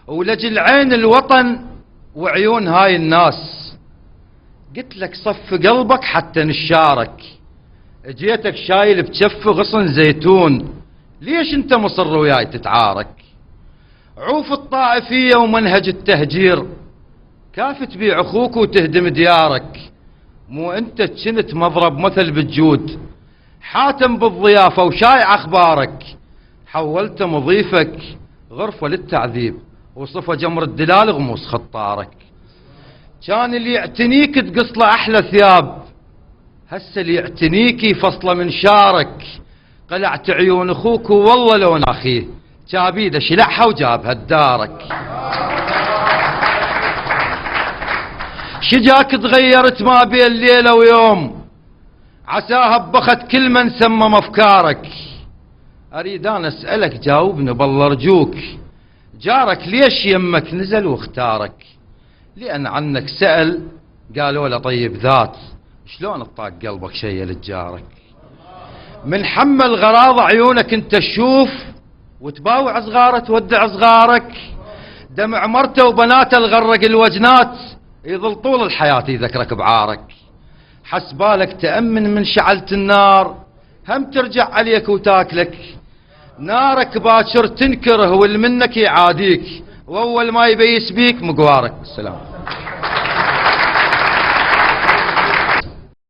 ولجل عين الوطن وعيون هاي الناس. قلت لك صف قلبك حتى نشارك، اجيتك شايل بجف غصن زيتون، ليش انت مصر وياي تتعارك؟ عوف الطائفية ومنهج التهجير، كاف تبيع اخوك وتهدم ديارك. مو انت كنت مضرب مثل بالجود، حاتم بالضيافة وشايع اخبارك. حولت مضيفك غرفة للتعذيب، وصفة جمر الدلال غموس خطارك. كان اللي يعتنيك تقص له احلى ثياب، هسه اللي يعتنيك يفصله من شارك. قلعت عيون اخوك والله لون اخيه، جابيده شلعها وجابها لدارك. شجاك تغيرت ما بين ليله ويوم، عساها بخت كل من سمم افكارك. اريد انا اسالك جاوبني بالله ارجوك، جارك ليش يمك نزل واختارك؟ لان عنك سأل قالوا له طيب ذات، شلون تطاق قلبك شي لجارك؟ من حمل غراض عيونك انت تشوف، وتباوع صغاره تودع صغارك. دمع مرته وبناته الغرق الوجنات، يظل طول الحياة يذكرك بعارك. حسبالك تأمن من شعلة النار، هم ترجع عليك وتاكلك. نارك باكر تنكره واللي منك يعاديك، واول ما يبيس بيك مقوارك. السلام.